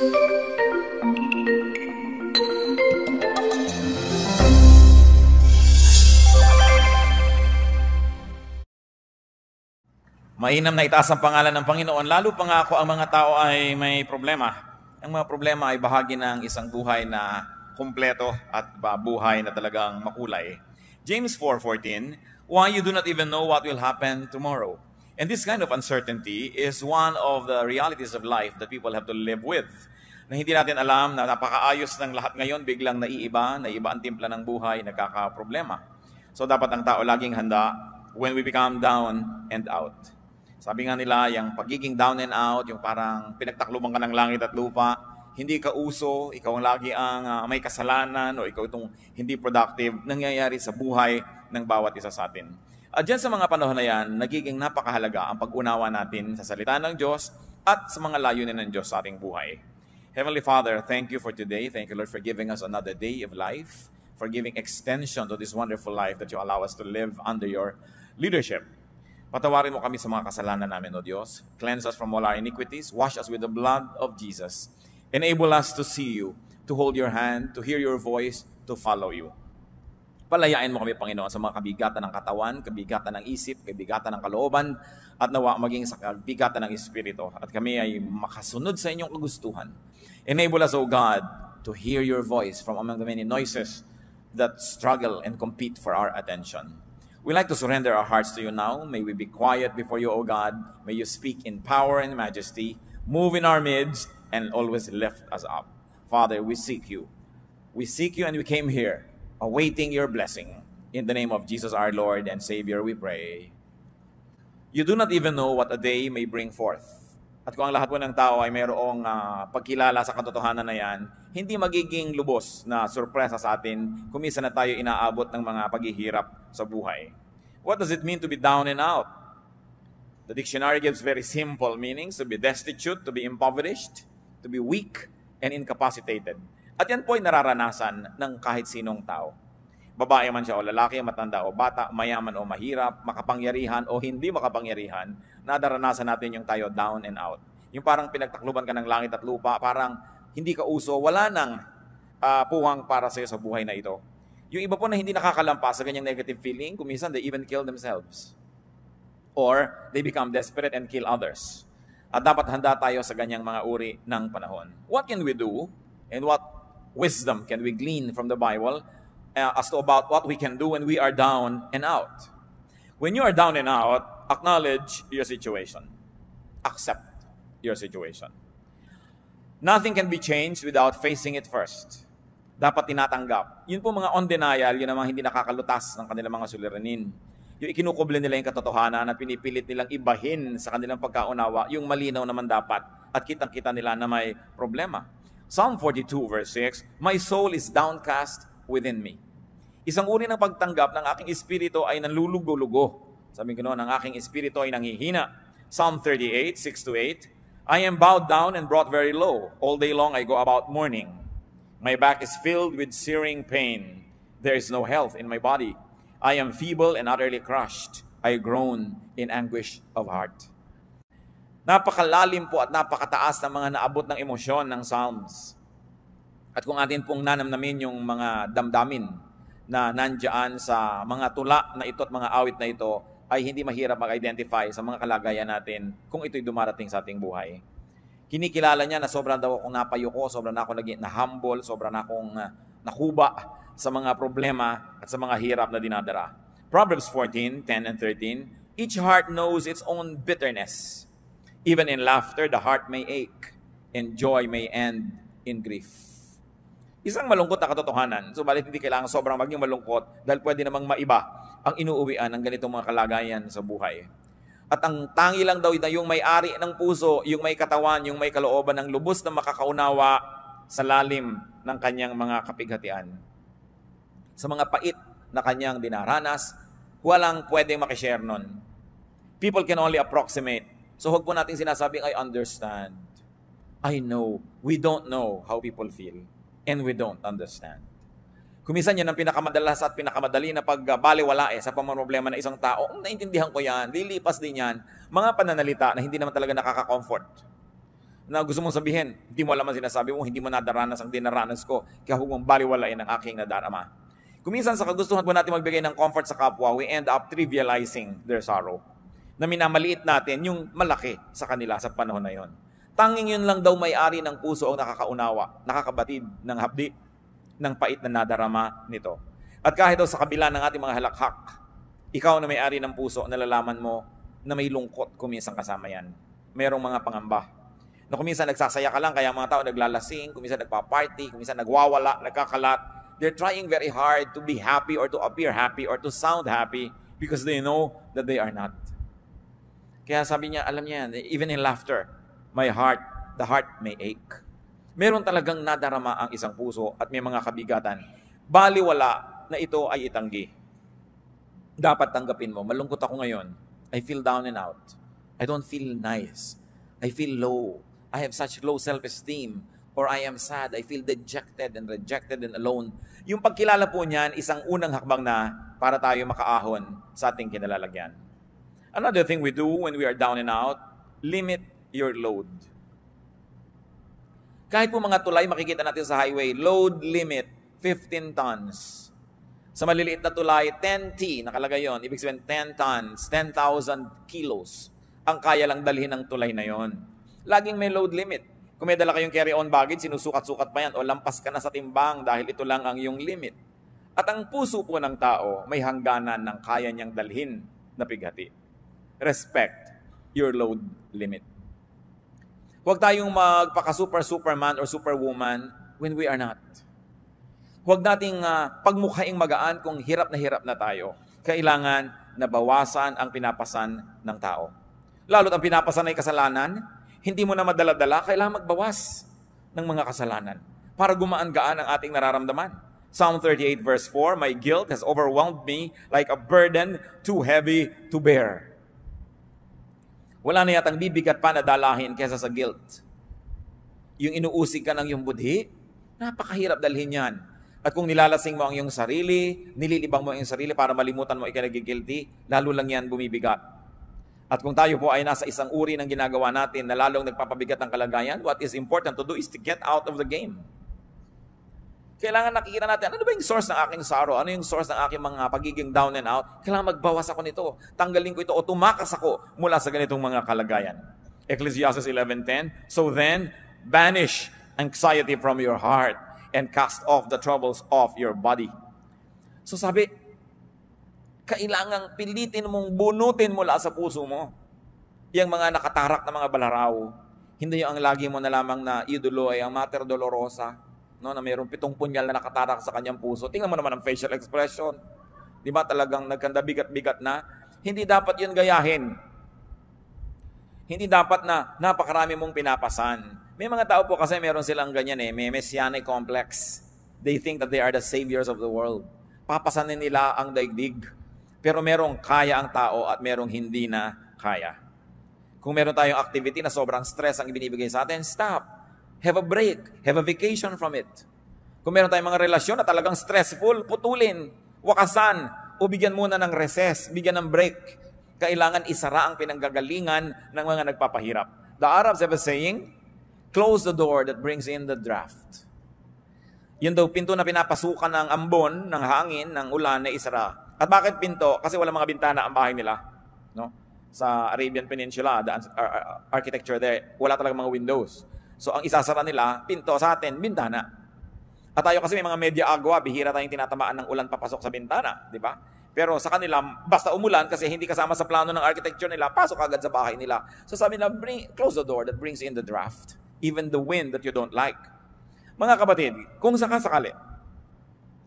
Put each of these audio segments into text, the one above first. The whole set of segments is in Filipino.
Mainam na itaas ang pangalan ng Panginoon, lalo pa nga ako ang mga tao ay may problema. Ang mga problema ay bahagi ng isang buhay na kumpleto at buhay na talagang makulay. James 4:14, why you do not even know what will happen tomorrow. And this kind of uncertainty is one of the realities of life that people have to live with. Na hindi natin alam na napakaayos ng lahat ngayon, biglang naiiba ang timpla ng buhay, nagkakaproblema. So dapat ang tao laging handa when we become down and out. Sabi nga nila, yung pagiging down and out, yung parang pinagtakluban ka ng langit at lupa, hindi ka uso, ikaw ang lagi ang may kasalanan o ikaw itong hindi productive, nangyayari sa buhay ng bawat isa sa atin. At dyan sa mga panahon na yan, nagiging napakahalaga ang pag-unawa natin sa salita ng Diyos at sa mga layunin ng Diyos sa ating buhay. Heavenly Father, thank you for today. Thank you, Lord, for giving us another day of life, for giving extension to this wonderful life that you allow us to live under your leadership. Patawarin mo kami sa mga kasalanan namin, O Diyos. Cleanse us from all our iniquities. Wash us with the blood of Jesus. Enable us to see you, to hold your hand, to hear your voice, to follow you. Palayain mo kami, Panginoon, sa mga kabigatan ng katawan, kabigatan ng isip, kabigatan ng kalooban, at nawa maging sa kabigatan ng Espiritu. At kami ay makasunod sa inyong kagustuhan. Enable us, O God, to hear your voice from among the many noises that struggle and compete for our attention. We like to surrender our hearts to you now. May we be quiet before you, O God. May you speak in power and majesty, move in our midst, and always lift us up. Father, we seek you. We seek you and we came here, awaiting your blessing. In the name of Jesus our Lord and Savior, we pray. You do not even know what a day may bring forth. At kung ang lahat po ng tao ay mayroong pagkilala sa katotohanan na yan, hindi magiging lubos na sorpresa sa atin kung minsan na tayo inaabot ng mga paghihirap sa buhay. What does it mean to be down and out? The dictionary gives very simple meanings: to be destitute, to be impoverished, to be weak, and incapacitated. At yan po ay nararanasan ng kahit sinong tao. Babae man siya o lalaki, matanda o bata, mayaman o mahirap, makapangyarihan o hindi makapangyarihan, nadaranasan natin yung tayo down and out. Yung parang pinagtakluban ka ng langit at lupa, parang hindi ka uso, wala nang puwang para sa'yo sa buhay na ito. Yung iba po na hindi nakakalampas sa ganyang negative feeling, kuminsan they even kill themselves. Or they become desperate and kill others. At dapat handa tayo sa ganyang mga uri ng panahon. What can we do and what wisdom can we glean from the Bible as to about what we can do when we are down and out? When you are down and out, acknowledge your situation. Accept your situation. Nothing can be changed without facing it first. Dapat tinatanggap. Yun po mga on denial, yun ang mga hindi nakakalutas ng kanilang mga suliranin. Yung ikinukubli nila yung katotohanan at pinipilit nilang ibahin sa kanilang pagkaunawa, yung malinaw naman dapat at kitang-kita nila na may problema. Psalm 42 verse 6, my soul is downcast within me. Isang uri ng pagtanggap ng aking espiritu ay nanlulugo-lugo. Sabi ko noon, ang aking espiritu ay nanghihina. Psalm 38, 6-8, I am bowed down and brought very low. All day long I go about mourning. My back is filled with searing pain. There is no health in my body. I am feeble and utterly crushed. I groan in anguish of heart. Napakalalim po at napakataas ng mga naabot ng emosyon ng Psalms. At kung atin pong nanamnamin yung mga damdamin na nandyan sa mga tula na ito at mga awit na ito, ay hindi mahirap mag-identify sa mga kalagayan natin kung ito'y dumarating sa ating buhay. Kinikilala niya na sobrang daw akong napayuko, sobrang na ako naging na-humble, sobrang na akong nakuba sa mga problema at sa mga hirap na dinadara. Proverbs 14, 10 and 13, each heart knows its own bitterness. Even in laughter, the heart may ache, and joy may end in grief. Isang malungkot na katotohanan, subalit hindi kailangan sobrang maging malungkot dahil pwede namang maiba ang inuuwian ng ganitong mga kalagayan sa buhay. At ang tangi lang daw na yung may-ari ng puso, yung may katawan, yung may kalooban ng lubos na makakaunawa sa lalim ng kanyang mga kapighatian. Sa mga pait na kanyang dinaranas, walang pwedeng makishare nun. People can only approximate. So huwag po natin sinasabing, I understand. I know. We don't know how people feel. And we don't understand. Kuminsan yan ang pinakamadalas at pinakamadali na pagbaliwala sa pamamroblema ng isang tao. Naintindihan ko yan, lilipas din yan. Mga pananalita na hindi naman talaga nakaka-comfort. na gusto mong sabihin, hindi mo alam ang sinasabi mo, hindi mo nadaranas ang dinaranas ko, kaya huwag mong baliwalain ang aking nadarama. Kuminsan sa kagustuhan po natin magbigay ng comfort sa kapwa, we end up trivializing their sorrow. Na minamaliit natin yung malaki sa kanila sa panahon na yon. Tanging yun lang daw may-ari ng puso ang nakakaunawa, nakakabatid ng hapdi, ng pait na nadarama nito. At kahit daw sa kabila ng ating mga halakhak, ikaw na may-ari ng puso, nalalaman mo na may lungkot kuminsan kasama yan. Merong mga pangamba. Na kuminsan nagsasaya ka lang, kaya mga tao naglalasing, kuminsan nagpa-party, kuminsan nagwawala, nagkakalat. They're trying very hard to be happy or to appear happy or to sound happy because they know that they are not. Kaya sabi niya, alam niya yan, even in laughter, the heart may ache. Meron talagang nadarama ang isang puso at may mga kabigatan. Baliwala na ito ay itanggi. Dapat tanggapin mo, malungkot ako ngayon. I feel down and out. I don't feel nice. I feel low. I have such low self-esteem. Or I am sad. I feel dejected and rejected and alone. Yung pagkilala po niyan, isang unang hakbang na para tayo makaahon sa ating kinalalagyan. Another thing we do when we are down and out, limit your load. Kahit po mga tulay, makikita natin sa highway, load limit, 15 tons. Sa maliliit na tulay, 10T, nakalagay yon. Ibig sabihin, 10 tons, 10,000 kilos. Ang kaya lang dalhin ng tulay na yon. Laging may load limit. Kung may dala kayong carry-on baggage, sinusukat-sukat pa yan o lampas ka na sa timbang dahil ito lang ang iyong limit. At ang puso po ng tao may hangganan ng kaya niyang dalhin na pighati. Respect your load limit. Huwag tayong magpaka-superman or superwoman when we are not. Huwag nating pagmukhaing magaan kung hirap na tayo. Kailangan na bawasan ang pinapasan ng tao. Lalo't ang pinapasan ay kasalanan, hindi mo na madala-dala, kailangan magbawas ng mga kasalanan para gumaan-gaan ang ating nararamdaman. Psalm 38 verse 4, my guilt has overwhelmed me like a burden too heavy to bear. Wala na yatang bibigat pa na dalahin kesa sa guilt. Yung inuusig ka ng iyong budhi, napakahirap dalhin yan. At kung nilalasing mo ang iyong sarili, nililibang mo ang iyong sarili para malimutan mo ikaw nagigilty, lalo lang yan bumibigat. At kung tayo po ay nasa isang uri ng ginagawa natin na lalong nagpapabigat ng kalagayan, what is important to do is to get out of the game. Kailangan nakikita natin, ano ba yung source ng aking sorrow? Ano yung source ng aking mga pagiging down and out? Kailangan magbawas ako nito, tanggalin ko ito o tumakas ako mula sa ganitong mga kalagayan. Ecclesiastes 11:10, so then, banish anxiety from your heart and cast off the troubles of your body. So sabi, kailangang pilitin mong bunutin mula sa puso mo yung mga nakatarak na mga balaraw. Hindi yung ang lagi mo na lamang na idolo ay ang Mater Dolorosa, no, na mayroong 7 punyal na nakatarak sa kanyang puso. Tingnan mo naman ang facial expression. Di ba talagang nagkanda bigat-bigat na? Hindi dapat yun gayahin. Hindi dapat na napakarami mong pinapasan. May mga tao po kasi meron silang ganyan may messianic complex. They think that they are the saviors of the world. Papasanin nila ang daigdig. Pero merong kaya ang tao at merong hindi na kaya. Kung meron tayong activity na sobrang stress ang ibinibigay sa atin, stop. Have a break. Have a vacation from it. Kung meron tayong mga relasyon na talagang stressful, putulin, wakasan, o bigyan muna ng recess, bigyan ng break. Kailangan isara ang pinanggagalingan ng mga nagpapahirap. The Arabs have a saying, close the door that brings in the draft. Yun daw, pinto na pinapasukan ng ambon, ng hangin, ng ulan na isara. At bakit pinto? Kasi wala mga bintana ang bahay nila. No? Sa Arabian Peninsula, the architecture there, wala talagang mga windows. So ang isasara nila, pinto, sa atin, bintana. At tayo kasi may mga media agwa, bihira tayong tinatamaan ng ulan papasok sa bintana. Di ba? Pero sa kanila, basta umulan kasi hindi kasama sa plano ng architecture nila, pasok agad sa bahay nila. So sabi nila, close the door that brings in the draft. Even the wind that you don't like. Mga kapatid, kung sakasakali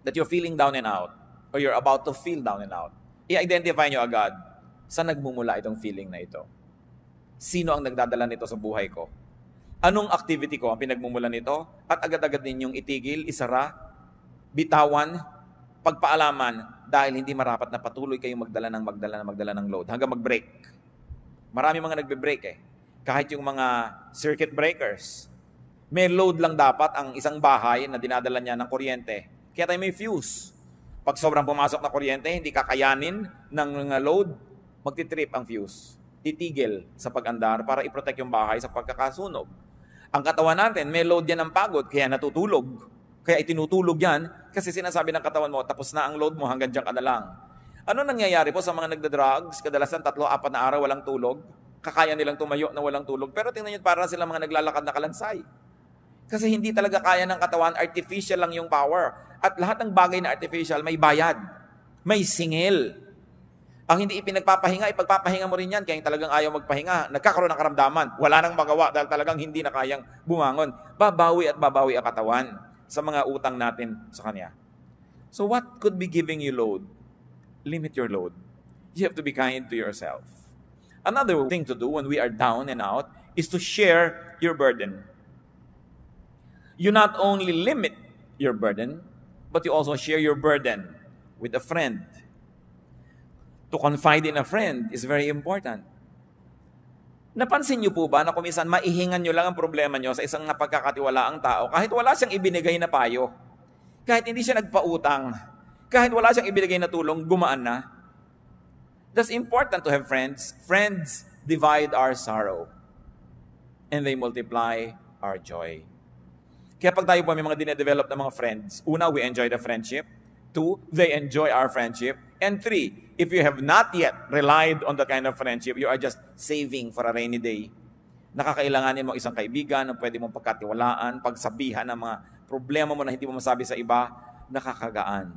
that you're feeling down and out, or you're about to feel down and out, i-identify nyo agad saan nagmumula itong feeling na ito. Sino ang nagdadala nito sa buhay ko? Anong activity ko ang pinagmumula nito? At agad-agad ninyong itigil, isara, bitawan, pagpaalaman dahil hindi marapat na patuloy kayong magdala ng load hanggang mag-break. Marami mga nagbe-break Kahit yung mga circuit breakers, may load lang dapat ang isang bahay na dinadala niya ng kuryente. Kaya tayo may fuse. Pag sobrang pumasok na kuryente, hindi kakayanin ng load, magtitrip ang fuse. Titigil sa pag-andar para i-protect yung bahay sa pagkakasunog. Ang katawan natin, may load yan ng pagod, kaya natutulog. Kaya itinutulog yan, kasi sinasabi ng katawan mo, tapos na ang load mo, hanggang dyan ka na lang. Ano nangyayari po sa mga nagda-drugs? Kadalasan 3-4 na araw walang tulog. Kakaya nilang tumayo na walang tulog. Pero tingnan nyo, para sila mga naglalakad na kalansay. Kasi hindi talaga kaya ng katawan, artificial lang yung power. At lahat ng bagay na artificial, may bayad. May singil. Ang hindi ipinagpapahinga, ipagpapahinga mo rin yan. Kaya talagang ayaw magpahinga, nagkakaroon ng karamdaman. Wala nang magawa dahil talagang hindi na kayang bumangon. Babawi at babawi ang katawan sa mga utang natin sa Kanya. So what could be giving you load? Limit your load. You have to be kind to yourself. Another thing to do when we are down and out is to share your burden. You not only limit your burden, but you also share your burden with a friend. To confide in a friend is very important. Napansin niyo po ba na kung minsan maihingan niyo lang ang problema niyo sa isang napagkakatiwalaang tao kahit wala siyang ibinigay na payo, kahit hindi siya nagpautang, kahit wala siyang ibinigay na tulong, gumaan na? That's important to have friends. Friends divide our sorrow and they multiply our joy. Kaya pag tayo po may mga dinedevelop na mga friends, una, we enjoy the friendship. 2, they enjoy our friendship. And 3, if you have not yet relied on that kind of friendship, you are just saving for a rainy day. Nakakailanganin mo isang kaibigan na pwede mong pagkatiwalaan, pagsabihan ng mga problema mo na hindi mo masabi sa iba, nakakagaan.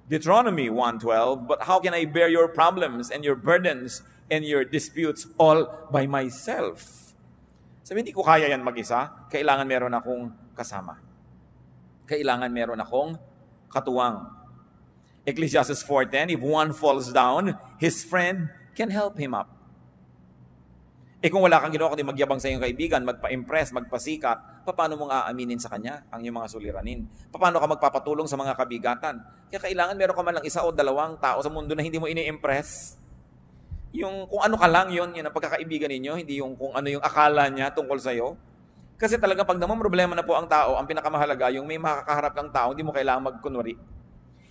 Deuteronomy 1:12, but how can I bear your problems and your burdens and your disputes all by myself? Sabi, hindi ko kaya yan mag-isa. Kailangan meron akong kasama. Kailangan meron akong katuwang. Ecclesiastes 4:10, if one falls down, his friend can help him up. Kung wala kang ginawa kundi magyabang sa iyong kaibigan, magpa-impress, magpasikat, paano mong aaminin sa kanya ang iyong mga suliranin? Paano ka magpapatulong sa mga kabigatan? Kaya kailangan meron ka man lang 1 o 2 tao sa mundo na hindi mo ini-impress. Yung kung ano ka lang yun ang pagkakaibigan ninyo, hindi yung kung ano yung akala niya tungkol sa iyo. Kasi talaga pag naman problema na po ang tao, ang pinakamahalaga, yung may makakaharap kang tao, hindi mo kailangan magkunwari.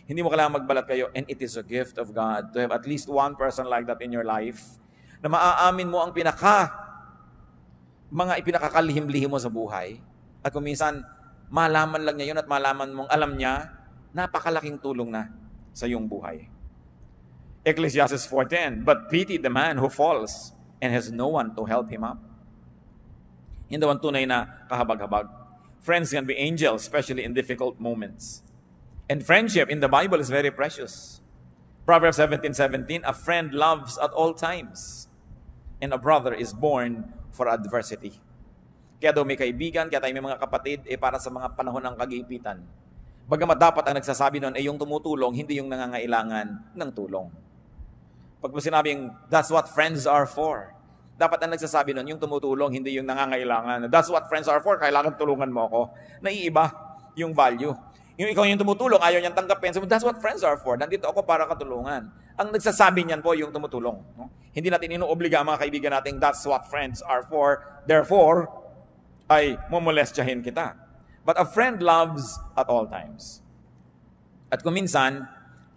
Hindi mo kailangan magbalat kayo. And it is a gift of God to have at least one person like that in your life na maaamin mo ang mga ipinakakalihim-lihim mo sa buhay. At kung minsan, malaman lang niya yun at malaman mong alam niya, napakalaking tulong na sa iyong buhay. Ecclesiastes 4:10, but pity the man who falls and has no one to help him up. Hindi naman tunay na kahabag-habag. Friends can be angels, especially in difficult moments. And friendship in the Bible is very precious. Proverbs 17:17, a friend loves at all times, and a brother is born for adversity. Kaya daw may kaibigan, kaya tayo may mga kapatid, para sa mga panahon ng kagipitan. Bagamat dapat ang nagsasabi nun yung tumutulong, hindi yung nangangailangan ng tulong. Pag mo sinabing, that's what friends are for. Dapat ang nagsasabi nun yung tumutulong, hindi yung nangangailangan. That's what friends are for, kailangan tulungan mo ako. Naiiba yung value. Yung ikaw yung tumutulong, ayaw niyang tanggapin. So that's what friends are for. Nandito ako para katulungan. Ang nagsasabi niyan po yung tumutulong. No? Hindi natin inuobliga ang mga kaibigan natin, that's what friends are for. Therefore, ay mumolestyahin kita. But a friend loves at all times. At kung minsan,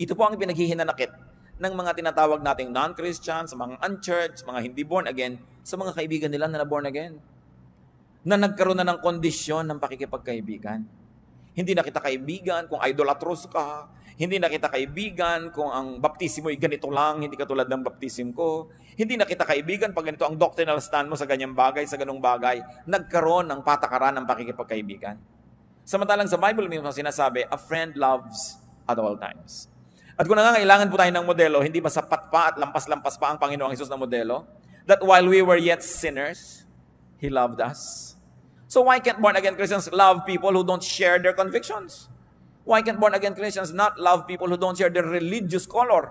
ito po ang pinaghihinanakit ng mga tinatawag nating non-Christians, mga unchurched, mga hindi born again, sa mga kaibigan nila na born again. Na nagkaroon na ng kondisyon ng pakikipagkaibigan. Hindi na kita kaibigan kung idolatrous ka. Hindi na kita kaibigan kung ang baptismo ay ganito lang, hindi katulad ng baptism ko. Hindi na kita kaibigan pag ganito ang doctrinal stand mo sa ganyang bagay, sa ganung bagay. Nagkaroon ng patakaran ng pakikipagkaibigan. Samantalang sa Bible mismo sinasabi, a friend loves at all times. At kung nangangailangan po tayo ng modelo, hindi ba sapat pa at lampas-lampas pa ang Panginoong Hesus na modelo? That while we were yet sinners, He loved us. So why can't born-again Christians love people who don't share their convictions? Why can't born-again Christians not love people who don't share their religious color?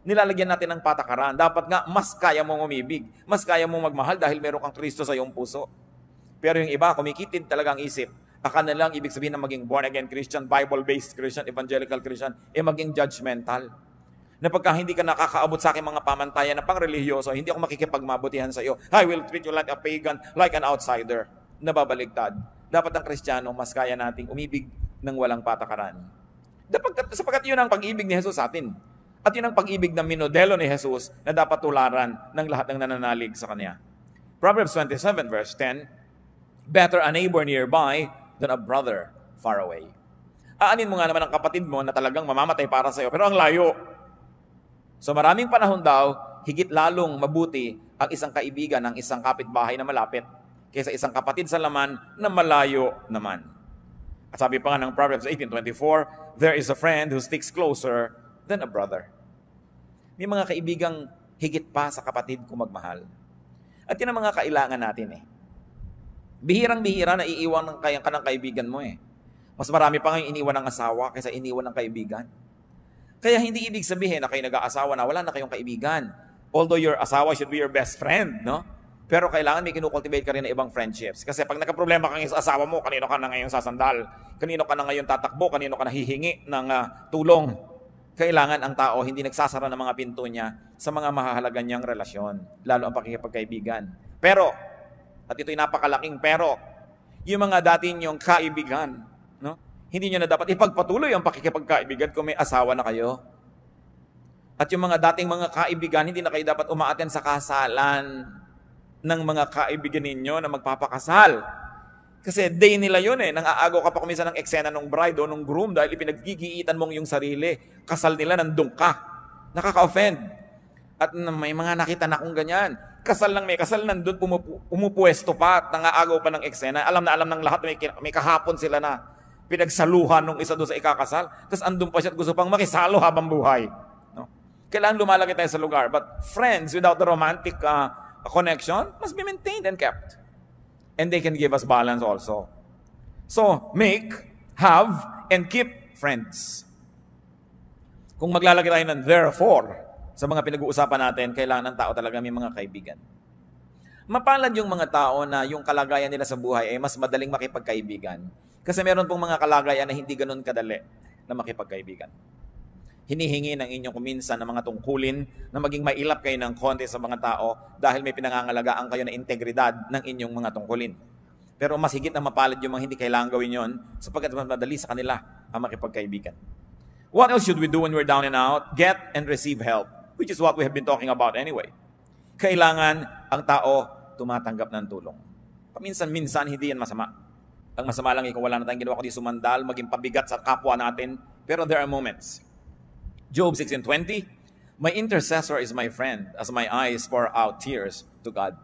Nilalagyan natin ng patakaran. Dapat nga, mas kaya mong umibig. Mas kaya mong magmahal dahil meron kang Kristo sa iyong puso. Pero yung iba, kumikitid talaga ang isip. Akala lang ibig sabihin na maging born-again Christian, Bible-based Christian, evangelical Christian, maging judgmental. Na pagka hindi ka nakakaabot sa aking mga pamantayan na pang-religyoso, hindi ako makikipagmabutihan sa iyo. I will treat you like a pagan, like an outsider. Nababaligtad. Dapat ang Kristiyano, mas kaya nating umibig ng walang patakaran. Sapagkat yun ang pag-ibig ni Jesus sa atin. At yun ang pag-ibig na minodelo ni Jesus na dapat tularan ng lahat ng nananalig sa Kanya. Proverbs 27 verse 10, Better a neighbor nearby than a brother far away. Aanin mo nga naman ang kapatid mo na talagang mamamatay para sa'yo, pero ang layo. So maraming panahon daw, higit lalong mabuti ang isang kaibigan ng isang kapitbahay na malapit kaysa isang kapatid sa laman na malayo naman. At sabi pa nga ng Proverbs 18:24, there is a friend who sticks closer than a brother. May mga kaibigang higit pa sa kapatid kung magmahal. At yun ang mga kailangan natin eh. Bihirang-bihira na iiwan ka ng kaibigan mo eh. Mas marami pa ngayong iniwan ng asawa kaysa iniwan ng kaibigan. Kaya hindi ibig sabihin na kayo nag-aasawa na wala na kayong kaibigan. Although your asawa should be your best friend, no? Pero kailangan may kinukultivate ka rin ng ibang friendships. Kasi pag nagka-problema ka ngayon sa asawa mo, kanino ka na ngayon sasandal? Kanino ka na ngayon tatakbo? Kanino ka na hihingi ng tulong? Kailangan ang tao hindi nagsasara ng mga pinto niya sa mga mahahalaga niyang relasyon, lalo ang pakikipagkaibigan. Pero, at ito'y napakalaking pero, yung mga dati niyong kaibigan, no? Hindi niyo na dapat ipagpatuloy ang pakikipagkaibigan kung may asawa na kayo. At yung mga dating mga kaibigan, hindi na kayo dapat umaaten sa kasalan ng mga kaibigan ninyo na magpapakasal. Kasi day nila yun eh. Nang-aagaw ka pa kumisa ng eksena ng bride o ng groom dahil ipinaggigiitan mong yung sarili. Kasal nila, nandun ka. Nakaka-offend. At may mga nakita na akong ganyan. Kasal lang may kasal, nandun pumupuesto pa at nang-aagaw pa ng eksena. Alam na alam ng lahat, may kahapon sila na pinagsaluhan nung isa doon sa ikakasal. Tapos andun pa siya at gusto pang makisalo habang buhay. No? Kailangan lumalaki tayo sa lugar. But friends without the romantic connection must be maintained and kept. And they can give us balance also. So, make, have, and keep friends. Kung maglalagay tayo ng therefore sa mga pinag-uusapan natin, kailangan ng tao talaga may mga kaibigan. Mapalad yung mga tao na yung kalagayan nila sa buhay ay mas madaling makipagkaibigan. Kasi meron pong mga kalagayan na hindi ganun kadali na makipagkaibigan. Hinihingi ng inyong kuminsan ng mga tungkulin na maging mailap kayo ng konti sa mga tao dahil may pinangangalagaan kayo na integridad ng inyong mga tungkulin. Pero mas higit na mapalad yung mga hindi kailangan gawin yon sapagkat mas madali sa kanila ang makipagkaibigan. What else should we do when we're down and out? Get and receive help, which is what we have been talking about anyway. Kailangan ang tao tumatanggap ng tulong. Paminsan-minsan, hindi yan masama. Ang masama lang kung wala na tayong ginawa kundi sumandal, maging pabigat sa kapwa natin. Pero there are moments. Job 16:20, my intercessor is my friend as my eyes pour out tears to God.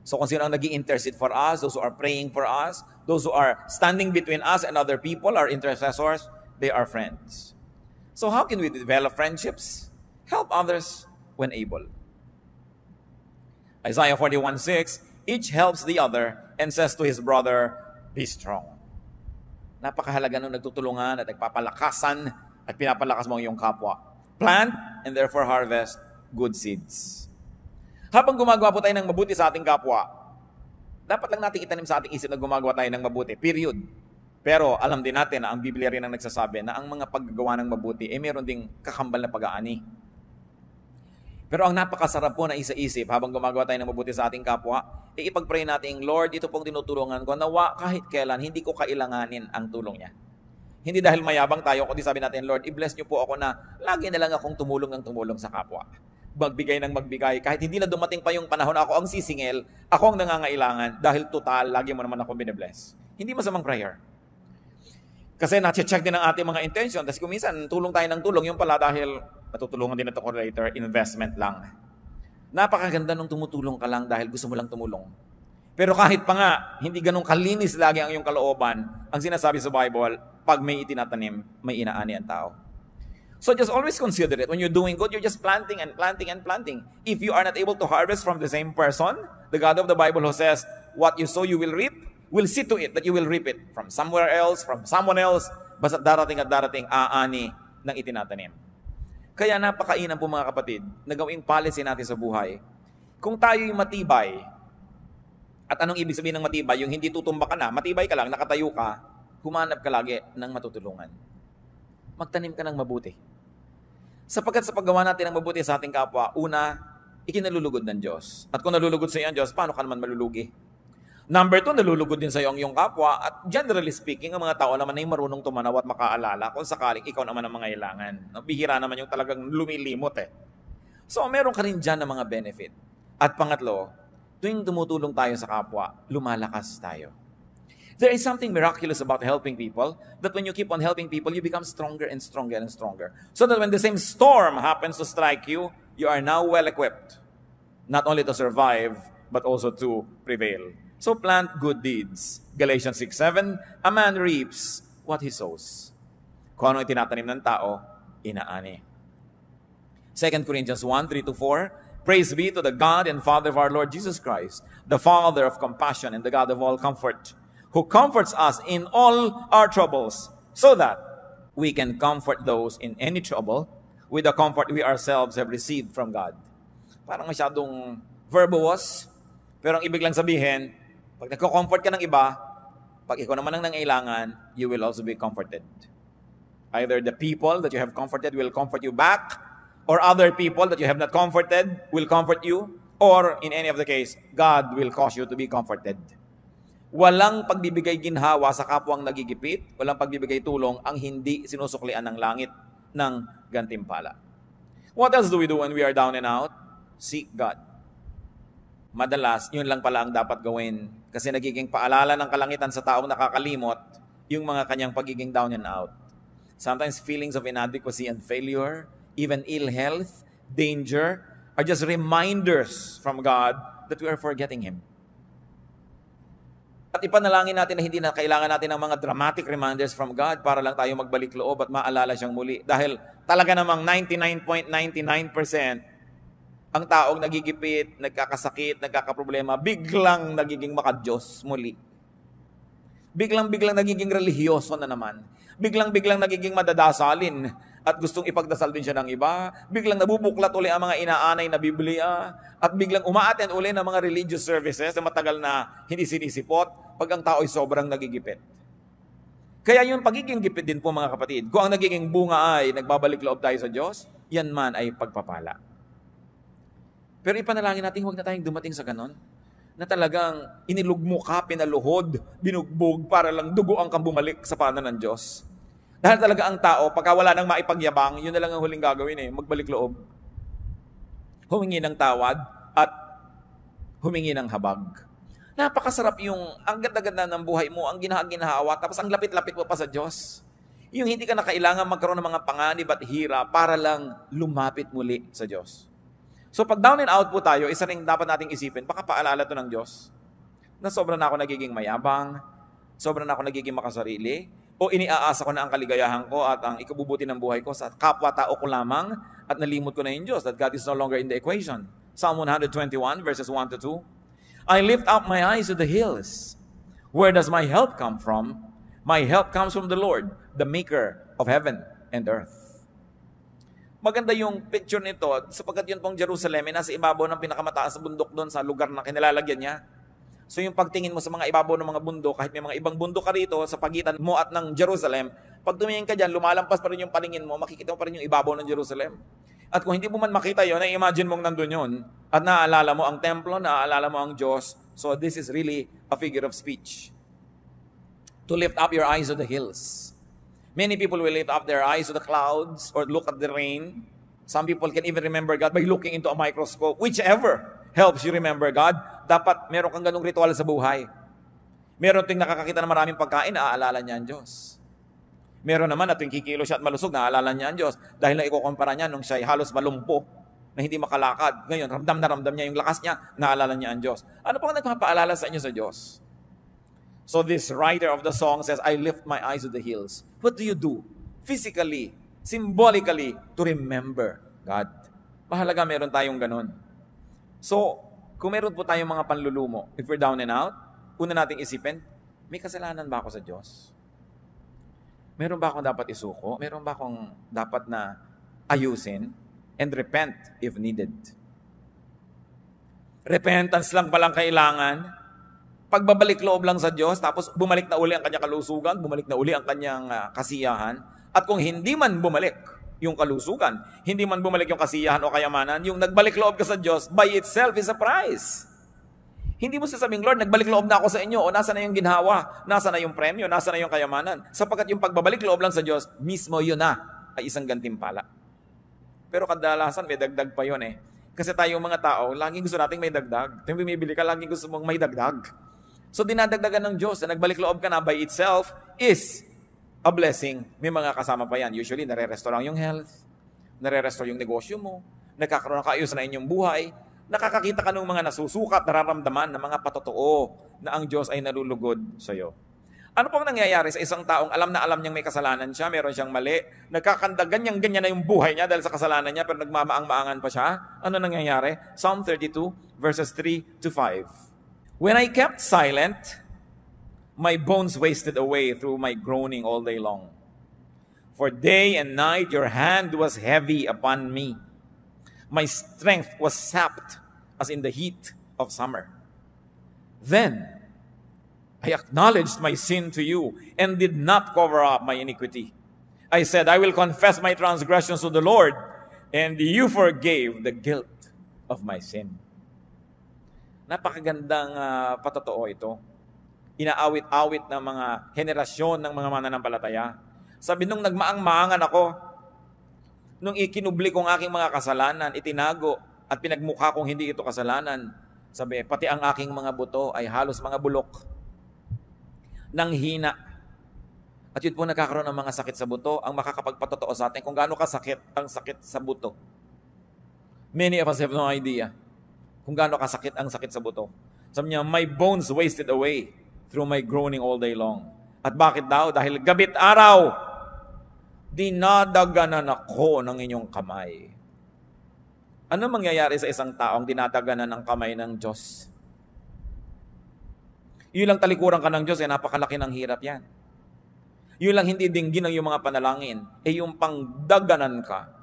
So kung sino ang nag-i-intercede for us, those who are praying for us, those who are standing between us and other people, our intercessors, they are friends. So how can we develop friendships? Help others when able. Isaiah 41:6, each helps the other and says to his brother, be strong. Napakahalaga nung nagtutulungan at nagpapalakasan at pinapalakas mo ang iyong kapwa. Plant and therefore harvest good seeds. Habang gumagawa po tayo ng mabuti sa ating kapwa, dapat lang natin itanim sa ating isip na gumagawa tayo ng mabuti. Period. Pero alam din natin na ang Biblia rin ang nagsasabi na ang mga paggagawa ng mabuti ay meron ding kakambal na pag-aani. Pero ang napakasarap po na isa-isip habang gumagawa tayo ng mabuti sa ating kapwa, ipag-pray natin, Lord, ito pong tinutulungan ko, nawa kahit kailan hindi ko kailanganin ang tulong niya. Hindi dahil mayabang tayo, kundi sabi natin, Lord, i-bless niyo po ako na lagi na lang akong tumulong ng tumulong sa kapwa. Magbigay ng magbigay. Kahit hindi na dumating pa yung panahon ako ang sisingil, ako ang nangangailangan dahil total, lagi mo naman akong binibless. Hindi masamang prayer. Kasi na-check din ang ating mga intention. Tapos kung minsan, tulong tayo ng tulong, yung pala dahil matutulungan din ito ko later, investment lang. Napakaganda nung tumutulong ka lang dahil gusto mo lang tumulong. Pero kahit pa nga, hindi ganun kalinis lagi ang iyong kalooban, ang sinasabi sa Bible, pag may itinatanim, may inaani ang tao. So just always consider it. When you're doing good, you're just planting and planting and planting. If you are not able to harvest from the same person, the God of the Bible who says, what you sow you will reap, will see to it that you will reap it from somewhere else, from someone else, basta darating at darating aani ng itinatanim. Kaya napakainan po mga kapatid, na gawing policy natin sa buhay. Kung tayo'y matibay, at anong ibig sabihin ng matibay? Yung hindi tutumba ka na, matibay ka lang, nakatayo ka, humanap ka lagi ng matutulungan. Magtanim ka ng mabuti. Sapagkat sa paggawa natin ng mabuti sa ating kapwa, una, ikinalulugod ng Diyos. At kung nalulugod sa iyo ang Diyos, paano ka naman malulugi? Number 2, nalulugod din sa iyo ang iyong kapwa. At generally speaking, ang mga tao naman ay marunong tumanaw at makaalala kung sakaling ikaw naman ang mga ilangan. Bihira naman yung talagang lumilimot eh. So, meron ka rin dyan ng mga benefit. At pangatlo, tuwing tumutulong tayo sa kapwa, lumalakas tayo. There is something miraculous about helping people, that when you keep on helping people, you become stronger and stronger and stronger. So that when the same storm happens to strike you, you are now well-equipped, not only to survive, but also to prevail. So plant good deeds. Galatians 6:7, a man reaps what he sows. Kung ano yung tinatanim ng tao, inaani. 2 Corinthians 1:3-4, praise be to the God and Father of our Lord Jesus Christ, the Father of compassion and the God of all comfort, who comforts us in all our troubles, so that we can comfort those in any trouble with the comfort we ourselves have received from God. Parang masyadong verbose, pero ang ibig lang sabihin, pag nagko-comfort ka ng iba, pag ikaw naman ang nangailangan, you will also be comforted. Either the people that you have comforted will comfort you back, or other people that you have not comforted will comfort you, or in any of the case, God will cause you to be comforted. Walang pagbibigay ginhawa sa kapwang nagigipit, walang pagbibigay tulong ang hindi sinusuklian ng langit ng gantimpala. What else do we do when we are down and out? Seek God. Madalas, yun lang pala ang dapat gawin kasi nagiging paalala ng kalangitan sa taong nakakalimot yung mga kanyang pagiging down and out. Sometimes feelings of inadequacy and failure, even ill health, danger, are just reminders from God that we are forgetting Him. At ipanalangin natin na hindi na kailangan natin ng mga dramatic reminders from God para lang tayo magbalik loob at maalala siyang muli. Dahil talaga namang 99.99% ang taong nagigipit, nagkakasakit, nagkakaproblema, biglang nagiging makadiyos muli. Biglang-biglang nagiging relihiyoso na naman. Biglang-biglang nagiging madadasalin at gustong ipagdasal din siya ng iba. Biglang nabubuklat uli ang mga inaanay na Biblia at biglang umaattend uli ng mga religious services na matagal na hindi sinisipot pag ang tao ay sobrang nagigipit. Kaya yung pagiging gipit din po mga kapatid, kung ang nagiging bunga ay nagbabalik loob tayo sa Diyos, yan man ay pagpapala. Pero ipanalangin natin, huwag na tayong dumating sa ganon, na talagang inilugmo ka, pinaluhod, binugbog para lang duguan kang bumalik sa paanan ng Diyos. Dahil talaga ang tao, pagka wala nang maipagyabang, yun na lang ang huling gagawin magbalik loob. Humingi ng tawad at humingi ng habag. Napakasarap yung ang ganda-ganda ng buhay mo, ang ginahawa, tapos ang lapit-lapit mo pa sa Diyos. Yung hindi ka na kailangan magkaroon ng mga panganib at hira para lang lumapit muli sa Diyos. So pag down and out po tayo, isa rin dapat nating isipin, baka paalala to ng Diyos na sobra na ako nagiging mayabang, sobra na ako nagiging makasarili, o iniaasa ko na ang kaligayahan ko at ang ikabubuti ng buhay ko sa kapwa-tao ko lamang at nalimot ko na yung Diyos, that God is no longer in the equation. Psalm 121 verses 1-2, I lift up my eyes to the hills. Where does my help come from? My help comes from the Lord, the maker of heaven and earth. Maganda yung picture nito sapagkat yun pong Jerusalem ay nasa ibabaw ng pinakamataas na bundok doon sa lugar na kinilalagyan niya. So yung pagtingin mo sa mga ibabaw ng mga bundok, kahit may mga ibang bundok ka rito sa pagitan mo at ng Jerusalem, pag tumingin ka dyan, lumalampas pa rin yung paningin mo, makikita mo pa rin yung ibabaw ng Jerusalem. At kung hindi mo man makita yun, na-imagine mong nandun yun, at naaalala mo ang templo, naaalala mo ang Diyos, so this is really a figure of speech. To lift up your eyes to the hills. Many people will lift up their eyes to the clouds or look at the rain. Some people can even remember God by looking into a microscope. Whichever helps you remember God, dapat meron kang ganung ritual sa buhay. Meron ting nakakakita ng maraming pagkain, naaalala niya ang Diyos. Meron naman na tuwing kikilo siya at malusog, naaalala niya ang Diyos. Dahil na ikukumpara niya nung siya halos malumpo na hindi makalakad. Ngayon, ramdam na ramdam niya yung lakas niya, naalala niya ang Diyos. Ano pang nagpapaalala sa inyo sa Diyos? So this writer of the song says, I lift my eyes to the hills. What do you do? Physically, symbolically, to remember God. Mahalaga meron tayong ganun. So, kung meron po tayong mga panlulumo, if we're down and out, una nating isipin, may kasalanan ba ako sa Diyos? Meron ba akong dapat isuko? Meron ba akong dapat na ayusin? And repent if needed. Repentance lang palang kailangan. Pagbabalik loob lang sa Diyos, tapos bumalik na uli ang kanyang kalusugan, bumalik na uli ang kanyang kasiyahan. At kung hindi man bumalik yung kalusugan, hindi man bumalik yung kasiyahan o kayamanan, yung nagbalik loob ka sa Diyos, by itself is a prize. Hindi mo sasabing, Lord, nagbalik loob na ako sa inyo, o nasa na yung ginhawa, nasa na yung premyo, nasa na yung kayamanan. Sapagkat yung pagbabalik loob lang sa Diyos, mismo yun na ay isang gantimpala. Pero kadalasan, may dagdag pa yun Kasi tayong mga tao, laging gusto nating may dagdag. Tuwing bumibili ka, laging gusto mong may dagdag. So dinadagdagan ng Diyos na nagbalik loob ka na by itself is a blessing. May mga kasama pa yan. Usually, nare-restore yung health, nare-restore yung negosyo mo, nagkakaroon ng kaayos na inyong buhay, nakakakita ka ng mga nasusukat, nararamdaman ng mga patotoo na ang Diyos ay nalulugod sa iyo. Ano pong nangyayari sa isang taong alam na alam niyang may kasalanan siya, meron siyang mali, nagkakanda, ganyan-ganyan na yung buhay niya dahil sa kasalanan niya, pero nagmamaang-maangan pa siya? Ano nangyayari? Psalm 32, verses 3 to 5. When I kept silent, my bones wasted away through my groaning all day long. For day and night your hand was heavy upon me. My strength was sapped as in the heat of summer. Then I acknowledged my sin to you and did not cover up my iniquity. I said, I will confess my transgressions to the Lord, and you forgave the guilt of my sin. Napakagandang patotoo ito. Inaawit-awit ng mga henerasyon ng mga mananampalataya. Sabi nung nagmaang-maangan ako, nung ikinubli kong aking mga kasalanan, itinago at pinagmukha kong hindi ito kasalanan, sabi, pati ang aking mga buto ay halos mga bulok ng hina. At yun po nagkakaroon ng mga sakit sa buto, ang makakapagpatotoo sa atin kung gaano kasakit ang sakit sa buto. Many of us have no idea kung gaano kasakit ang sakit sa buto. Sabi niya, my bones wasted away through my groaning all day long. At bakit daw? Dahil gabit araw, dinadaganan ako ng inyong kamay. Ano mangyayari sa isang taong dinadaganan ng kamay ng Diyos? Yun lang talikuran ka ng Diyos, napakalaki ng hirap yan. Yun lang hindi dinggin ng iyong mga panalangin, yung pangdaganan ka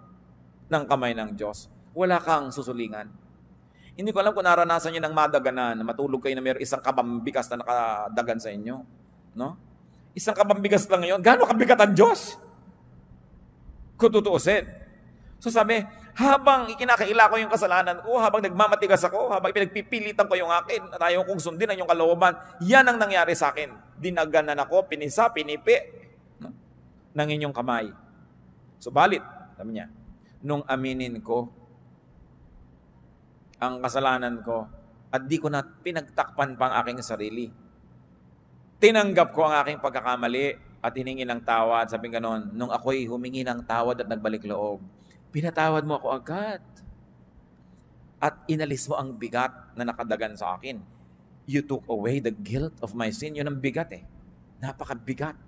ng kamay ng Diyos. Wala kang susulingan. Hindi ko alam kung naranasan niyo ng madaganan, matulog kayo na mayroong isang kabambigas na nakadagan sa inyo. No? Isang kabambigas lang ngayon, gaano kabigat ang Diyos? Kung tutuusin. So sabi, habang ikinakaila ko yung kasalanan ko, habang nagmamatigas ako, habang pinagpipilitan ko yung akin, at ayaw kong sundin ang yung kalooban, yan ang nangyari sa akin. Dinaganan ako, pinisa, pinipi, no? ng inyong kamay. Subalit, sabi niya, nung aminin ko ang kasalanan ko, at di ko na pinagtakpan pa ang aking sarili, tinanggap ko ang aking pagkakamali, at hiningi ng tawad, sabi ganon, nung ako'y humingi ng tawad at nagbalik loob, pinatawad mo ako agad. At inalis mo ang bigat na nakadagan sa akin. You took away the guilt of my sin. Yun ang bigat eh. Napakabigat.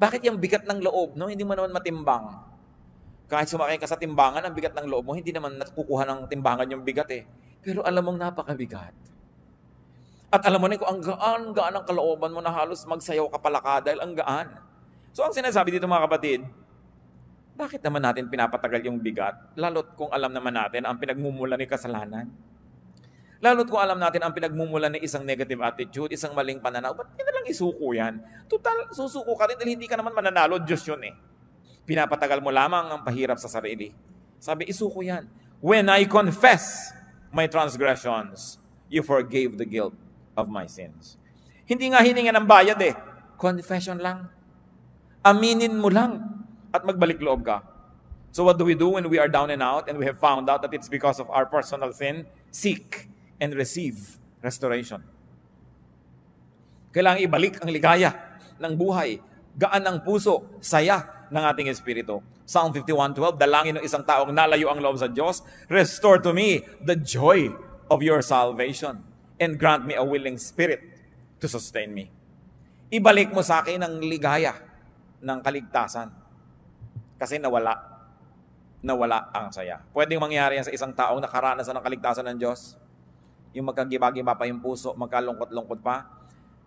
Bakit yung bigat ng loob? No? Hindi mo naman matimbang. Kahit sumakay ka sa timbangan, ang bigat ng loob mo, hindi naman nakukuha ng timbangan yung bigat eh. Pero alam mong napakabigat. At alam mo na kung ang gaan ang kalooban mo na halos magsayaw ka palaka dahil ang gaan. So ang sinasabi dito mga kapatid, bakit naman natin pinapatagal yung bigat? Lalo't kung alam naman natin ang pinagmumulan ni kasalanan. Lalo't kung alam natin ang pinagmumulan ni isang negative attitude, isang maling pananaw, ba't hindi na lang isuko yan? Total, susuko ka rin dahil hindi ka naman mananalo, Diyos yun eh. Pinapatagal mo lamang ang pahirap sa sarili. Sabi, isuko yan. When I confess my transgressions, you forgave the guilt of my sins. Hindi nga hininga ng bayad eh. Confession lang. Aminin mo lang. At magbalik loob ka. So what do we do when we are down and out and we have found out that it's because of our personal sin? Seek and receive restoration. Kailangan ibalik ang ligaya ng buhay, gaan ng puso, saya ng ating espiritu. Psalm 51:12, dalangin ng isang taong nalayo ang loob sa Diyos, restore to me the joy of your salvation and grant me a willing spirit to sustain me. Ibalik mo sa akin ang ligaya ng kaligtasan. Kasi nawala ang saya. Pwedeng mangyari yan sa isang taong nakaranas ng kaligtasan ng Diyos. Yung magkagiba-giba pa yung puso, magkalungkot-lungkot pa.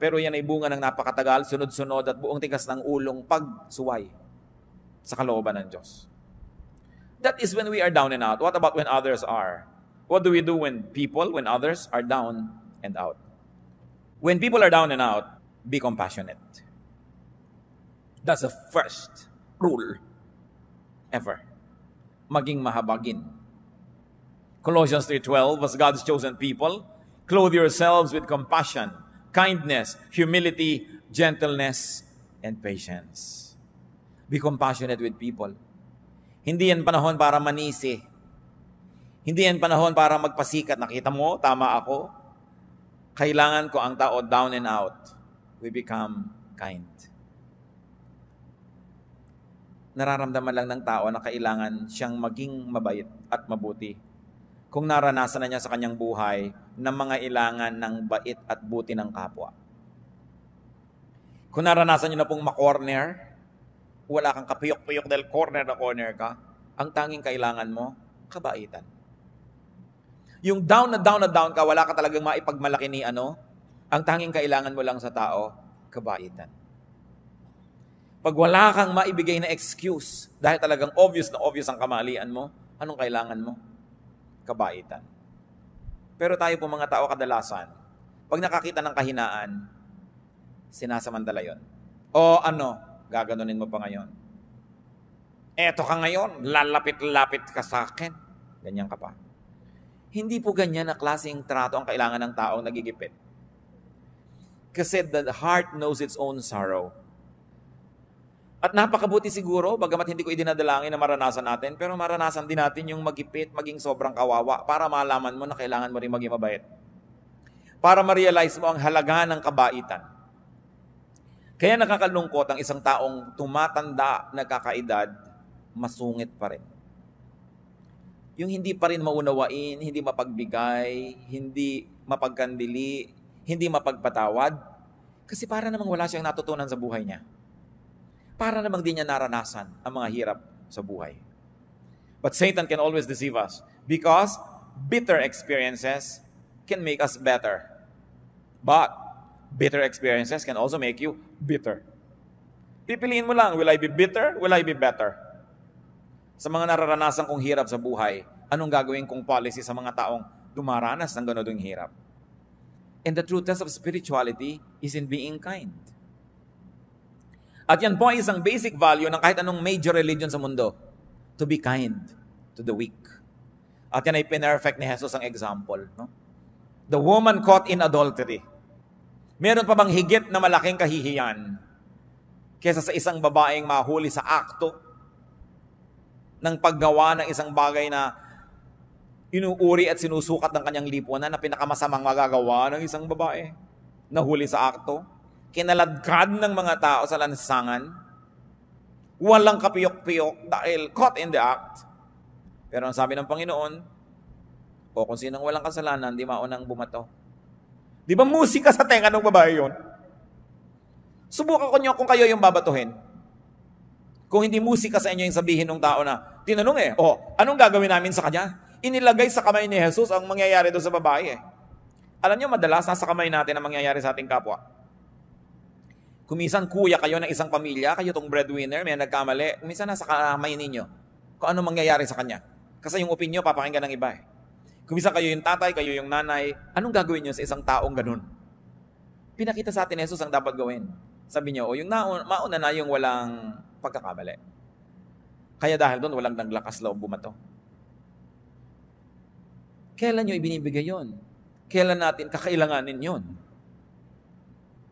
Pero yan ay bunga ng napakatagal, sunod-sunod at buong tigas ng ulong pagsuway sa kalooban ng Diyos. That is when we are down and out. What about when others are? What do we do when others are down and out? When people are down and out, be compassionate. That's the first rule ever. Maging mahabagin. Colossians 3:12, as God's chosen people, clothe yourselves with compassion, kindness, humility, gentleness, and patience. Be compassionate with people. Hindi yan panahon para manisi. Hindi yan panahon para magpasikat. Nakita mo, tama ako. kailangan ko ang tao down and out. We become kind. Nararamdaman lang ng tao na kailangan siyang maging mabait at mabuti. Kung naranasan na niya sa kanyang buhay ng mga ilangan ng bait at buti ng kapwa. Kung naranasan niyo na pong ma-corner, wala kang kapiyok-piyok dahil corner na corner ka, ang tanging kailangan mo, kabaitan. Yung down na down ka, wala ka talagang maipagmalaki ni ano, ang tanging kailangan mo lang sa tao, kabaitan. Pag wala kang maibigay na excuse, dahil talagang obvious na obvious ang kamalian mo, anong kailangan mo? Kabaitan. Pero tayo po mga tao kadalasan, pag nakakita ng kahinaan, sinasamantala yon. O ano, gaganunin mo pa ngayon. Eto ka ngayon, lalapit-lapit ka sa akin. Ganyan ka pa. Hindi po ganyan na klaseng trato ang kailangan ng taong nagigipit. Kasi the heart knows its own sorrow. At napakabuti siguro, bagamat hindi ko idinadalangin na maranasan natin, pero maranasan din natin yung magipit, maging sobrang kawawa, para malaman mo na kailangan mo rin maging mabait. Para ma-realize mo ang halaga ng kabaitan. Kaya nakakalungkot ang isang taong tumatanda, nagkakaedad, masungit pa rin. Yung hindi pa rin maunawain, hindi mapagbigay, hindi mapagkandili, hindi mapagpatawad, kasi para namang wala siyang natutunan sa buhay niya. Para namang di niya naranasan ang mga hirap sa buhay. But Satan can always deceive us because bitter experiences can make us better. But bitter experiences can also make you bitter. Pipiliin mo lang, will I be bitter? Will I be better? Sa mga nararanasan kong hirap sa buhay, anong gagawin kong policy sa mga taong dumaranas ng ganodong hirap? And the true test of spirituality is in being kind. At yan po ay isang basic value ng kahit anong major religion sa mundo. To be kind to the weak. At yan ay pinerfect ni Jesus ang example. No? The woman caught in adultery. Meron pa bang higit na malaking kahihiyan kesa sa isang babaeng mahuli sa akto ng paggawa ng isang bagay na inuuri at sinusukat ng kanyang lipunan na pinakamasamang magagawa ng isang babae? Nahuli sa akto? Kinaladkad ng mga tao sa lansangan, walang kapiyok-piyok dahil caught in the act. Pero ang sabi ng Panginoon, o kung sinong walang kasalanan, di maunang bumato. Di ba musika sa tenga ng babae yun? Subukan ko nyo kung kayo yung babatuhin. Kung hindi musika sa inyo yung sabihin ng tao na, tinanong anong gagawin namin sa kanya? Inilagay sa kamay ni Jesus ang mangyayari doon sa babae. Alam nyo, madalas nasa kamay natin ang mangyayari sa ating kapwa. Kumisan kuya kayo ng isang pamilya, kayo tong breadwinner, may nagkamali, kumisan nasa kamay ninyo kung ano mangyayari sa kanya. Kasi yung opinion, papakinggan ng iba eh. Kumisan kayo yung tatay, kayo yung nanay, anong gagawin nyo sa isang taong ganun? Pinakita sa atin Jesus ang dapat gawin. Sabi niyo, yung mauna na yung walang pagkakamali. Kaya dahil doon, walang naglakas loob bumato. Kailan nyo ibinibigay yun? Kailan natin kakailanganin yun?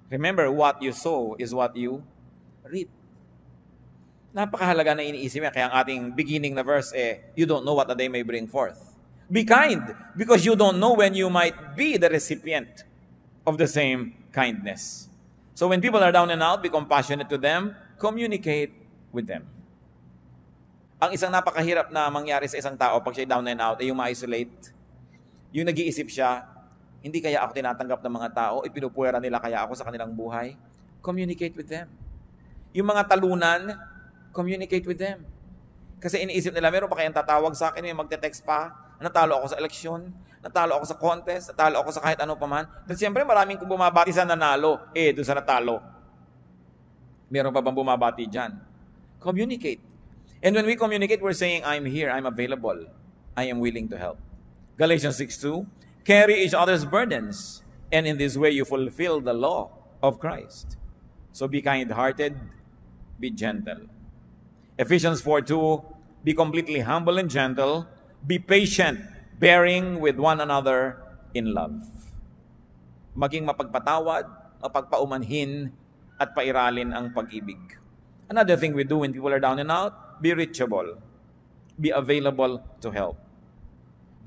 Remember, what you sow is what you reap. Napakahalaga na iniisip niya. Kaya ang ating beginning na verse you don't know what a day may bring forth. Be kind, because you don't know when you might be the recipient of the same kindness. So when people are down and out, be compassionate to them, communicate with them. Ang isang napakahirap na mangyari sa isang tao pag siya down and out ay yung ma-isolate. Yung nag-iisip siya, hindi kaya ako tinatanggap ng mga tao, ipinupuwera nila kaya ako sa kanilang buhay. Communicate with them. Yung mga talunan, communicate with them. Kasi iniisip nila, meron pa kayang tatawag sa akin, may magte-text pa, natalo ako sa eleksyon, natalo ako sa contest, natalo ako sa kahit ano pa man. At siyempre, maraming kung bumabati sa nanalo, doon sa natalo. Meron pa bang bumabati dyan? Communicate. And when we communicate, we're saying, I'm here, I'm available, I am willing to help. Galatians 6:2, carry each other's burdens, and in this way you fulfill the law of Christ. So be kind-hearted, be gentle. Ephesians 4:2, be completely humble and gentle, be patient, bearing with one another in love. Maging mapagpatawad, mapagpaumanhin, at pairalin ang pag-ibig. Another thing we do when people are down and out, be reachable, be available to help.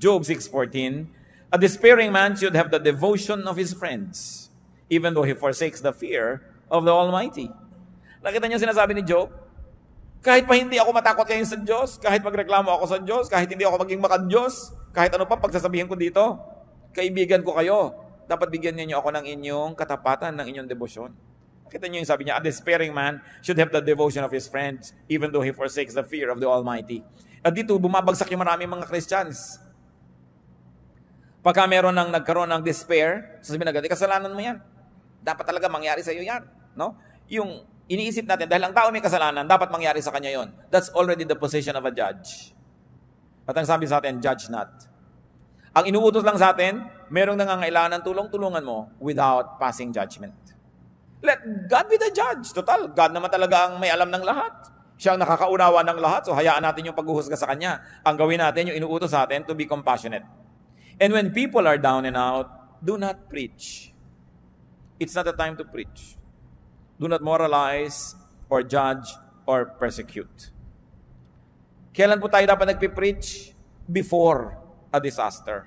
Job 6:14, A despairing man should have the devotion of his friends, even though he forsakes the fear of the Almighty. Nakita niyo sinasabi ni Job? Kahit pa hindi ako matakot ngayon sa Diyos, kahit magreklamo ako sa Diyos, kahit hindi ako maging makad-Diyos, kahit ano pa pagsasabihin ko dito, kaibigan ko kayo, dapat bigyan niyo ako ng inyong katapatan, ng inyong debosyon. Nakita niyo yung sabi niya, a despairing man should have the devotion of his friends, even though he forsakes the fear of the Almighty. At dito, bumabagsak yung maraming mga Christians. Pagka meron nang nagkaroon ng despair, sasabihin na agad, kasalanan mo yan. Dapat talaga mangyari sa iyo yan. No? Yung iniisip natin, dahil ang tao may kasalanan, dapat mangyari sa kanya yon. That's already the position of a judge. At ang sabi sa atin, judge not. Ang inuutos lang sa atin, merong nangangailangan ng tulong, tulungan mo without passing judgment. Let God be the judge. Total, God naman talaga ang may alam ng lahat. Siya ang nakakaunawa ng lahat, so hayaan natin yung paghuhusga sa Kanya. Ang gawin natin, yung inuutos sa atin, to be compassionate. And when people are down and out, do not preach. It's not a time to preach. Do not moralize or judge or persecute. Kailan po tayo dapat nagpipreach? Before a disaster.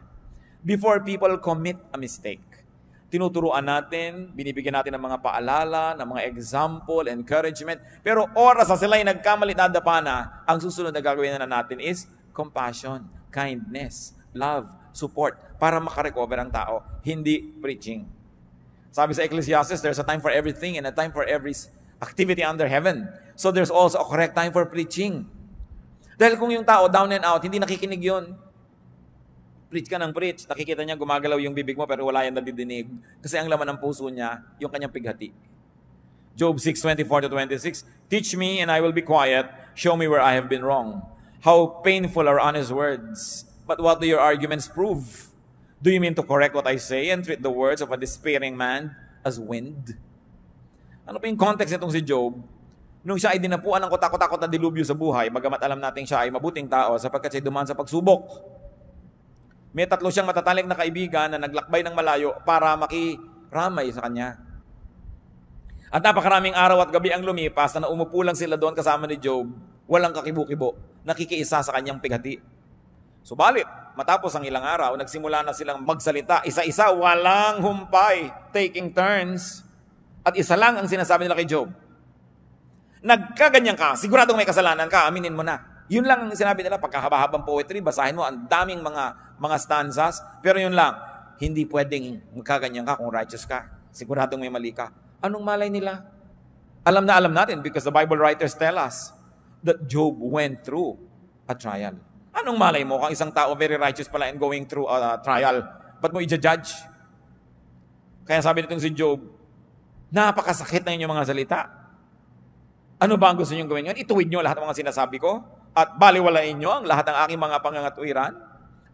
Before people commit a mistake. Tinuturuan natin, binibigyan natin ng mga paalala, ng mga example, encouragement. Pero oras na sila'y nagkamali, nadapa na, ang susunod na gagawin na natin is compassion, kindness, love, support, para makarecover ang tao. Hindi preaching. Sabi sa Ecclesiastes, there's a time for everything and a time for every activity under heaven. So there's also a correct time for preaching. Dahil kung yung tao down and out, hindi nakikinig yun. Preach ka ng preach, nakikita niya gumagalaw yung bibig mo pero wala yan nadidinig. Kasi ang laman ng puso niya, yung kanyang pighati. Job 6:24-26, teach me and I will be quiet. Show me where I have been wrong. How painful are honest words. But what do your arguments prove? Do you mean to correct what I say and treat the words of a despairing man as wind? Ano pa yung context nitong si Job? Nung siya ay dinapuan ng katakot-takot na dilubyo sa buhay, bagamat alam natin siya ay mabuting tao sapagkat siya dumaan sa pagsubok. May 3 siyang matatalik na kaibigan na naglakbay ng malayo para makiramay sa kanya. At napakaraming araw at gabi ang lumipas na umupo lang sila doon kasama ni Job, walang kakibo-kibo, nakikiisa sa kanyang pighati. Subalit, matapos ang ilang araw, nagsimula na silang magsalita, isa-isa, walang humpay, taking turns. At isa lang ang sinasabi nila kay Job. Nagkaganyan ka, siguradong may kasalanan ka, aminin mo na. Yun lang ang sinabi nila, pagkahaba-habang poetry, basahin mo, ang daming mga stanzas, pero yun lang, hindi pwedeng magkaganyan ka kung righteous ka. Siguradong may mali ka. Anong malay nila? Alam na alam natin because the Bible writers tell us that Job went through a trial. Anong malay mo kung isang tao very righteous pala and going through a trial? Ba't mo i-judge? Kaya sabi nitong si Job, napakasakit na inyong mga salita. Ano ba ang gusto nyo gawin yun? Ituwid nyo lahat ng mga sinasabi ko at baliwalain nyo ang lahat ng aking mga pangangatwiran.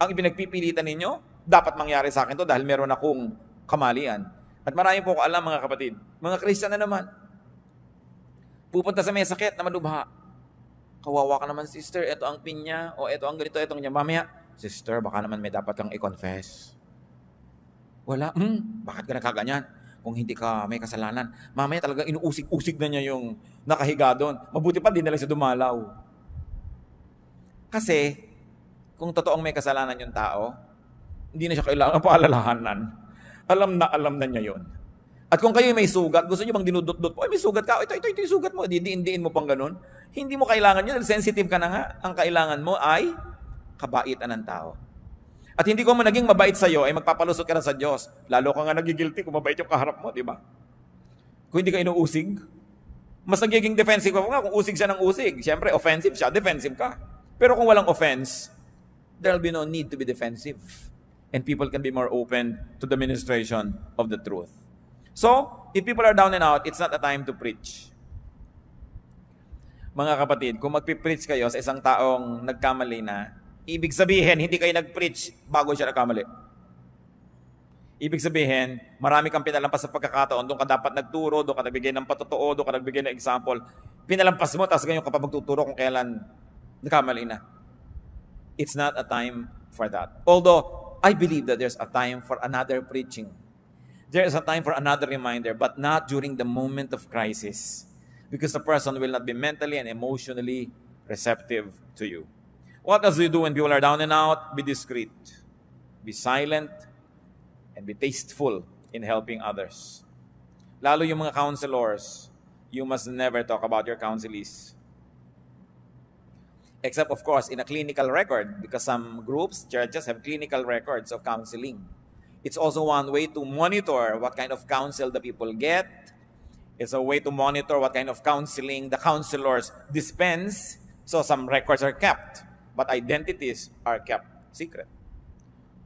Ang ipinagpipilitan ninyo, dapat mangyari sa akin to dahil meron akong kamalian. At marami po ko alam mga kapatid, mga Christian na naman, pupunta sa may sakit na madubha. Kawawa ka naman sister, ito ang pinya, o ito ang ganito, ito ang niya. Mamaya, sister, baka naman may dapat kang i-confess. Wala, bakit ka nakaganyan? Kung hindi ka may kasalanan. Mamaya talagang inuusig-usig na niya yung nakahiga doon. Mabuti pa, di na lang siya dumalaw. Kasi, kung totoong may kasalanan yung tao, hindi na siya kailangan paalalahanan. Alam na niya yon. At kung kayo may sugat, gusto niyo bang dinudot-dot po? Ay, may sugat ka. Ito yung sugat mo. Diin mo pang ganun. Hindi mo kailangan yun. Sensitive ka na nga. Ang kailangan mo ay kabaitan ng tao. At hindi ko man naging mabait sa'yo, ay magpapalusot ka na sa Diyos. Lalo ka nga nagigilty kung mabait yung kaharap mo, di ba? Kung hindi ka inuusig, mas nagiging defensive ka nga kung usig siya ng usig. Siyempre, offensive siya, defensive ka. Pero kung walang offense, there'll be no need to be defensive. And people can be more open to the ministration of the truth. So, if people are down and out, it's not a time to preach. Mga kapatid, kung magpipreach kayo sa isang taong nagkamali na, ibig sabihin, hindi kayo nag-preach bago siya nagkamali. Ibig sabihin, marami kang pinalampas sa pagkakataon, doon ka dapat nagturo, doon ka nagbigay ng patotoo, doon ka nagbigay ng example. Pinalampas mo, tapos ganyan ka pa magtuturo kung kailan nagkamali na. It's not a time for that. Although, I believe that there's a time for another preaching. There is a time for another reminder, but not during the moment of crisis. Because the person will not be mentally and emotionally receptive to you. What does you do when people are down and out? Be discreet. be silent, and be tasteful in helping others. Lalo yung mga counselors, you must never talk about your counselees. Except, of course, in a clinical record, because some groups, churches, have clinical records of counseling. It's also one way to monitor what kind of counsel the people get. It's a way to monitor what kind of counseling the counselors dispense. So some records are kept, but identities are kept secret.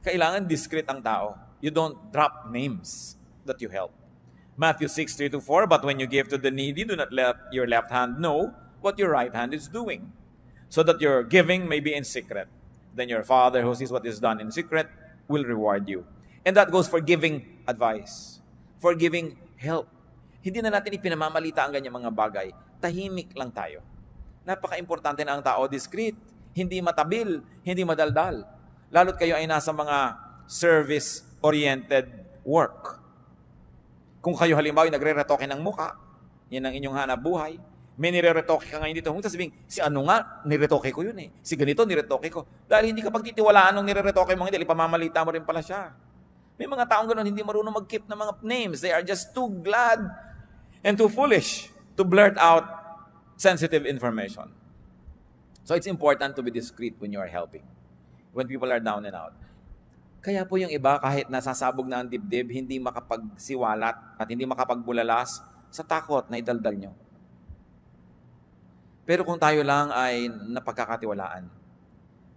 Kailangan discreet ang tao. You don't drop names that you help. Matthew 6:3-4, but when you give to the needy, do not let your left hand know what your right hand is doing, so that your giving may be in secret. Then your Father who sees what is done in secret will reward you. And that goes for giving advice, for giving help. Hindi na natin ipinamamalita ang ganyang mga bagay. Tahimik lang tayo. Napaka-importante na ang tao discreet, hindi matabil, hindi madaldal. Lalo't kayo ay nasa mga service-oriented work. Kung kayo halimbawa nagre-retoke ng muka, yan ang inyong hanap buhay, may nire-retoke ka ngayon dito, kung sasabihin, si ano nga, niretoke ko yun eh. Si ganito, niretoke ko. Dahil hindi ka pagtitiwalaan ng nire-retoke mo, hindi, ipamamalita mo rin pala siya. May mga taong ganoon, hindi marunong mag-keep ng mga names. They are just too glad and too foolish to blurt out sensitive information. So it's important to be discreet when you are helping, when people are down and out. Kaya po yung iba, kahit nasasabog na ang dibdib, hindi makapagsiwalat at hindi makapagbulalas sa takot na idaldal nyo. Pero kung tayo lang ay napagkakatiwalaan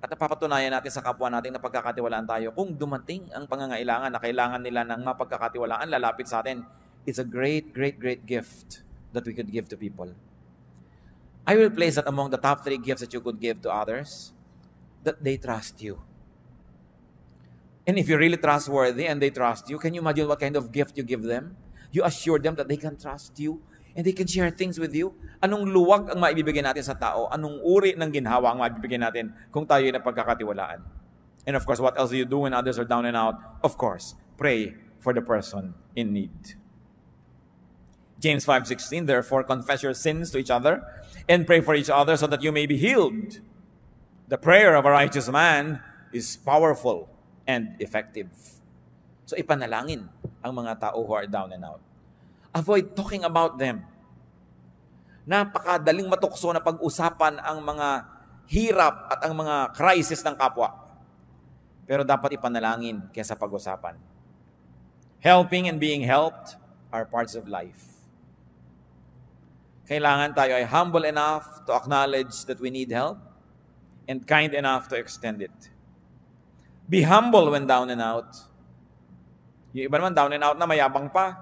at napapatunayan natin sa kapwa natin na pagkakatiwalaan tayo, kung dumating ang pangangailangan na kailangan nila ng mapagkakatiwalaan, lalapit sa atin, it's a great, great, great gift that we could give to people. I will place that among the top 3 gifts that you could give to others, that they trust you. And if you're really trustworthy and they trust you, can you imagine what kind of gift you give them? You assure them that they can trust you and they can share things with you. Anong luwag ang maibibigay natin sa tao? Anong uri ng ginhawa ang maibibigay natin kung tayo ay napagkakatiwalaan? And of course, what else do you do when others are down and out? Of course, pray for the person in need. James 5:16, therefore confess your sins to each other and pray for each other so that you may be healed. The prayer of a righteous man is powerful and effective. So ipanalangin ang mga tao who are down and out. Avoid talking about them. Napakadaling matukso na pag-usapan ang mga hirap at ang mga crisis ng kapwa. Pero dapat ipanalangin kaysa pag-usapan. Helping and being helped are parts of life. Kailangan tayo ay humble enough to acknowledge that we need help and kind enough to extend it. Be humble when down and out. Yung iba naman down and out na mayabang pa.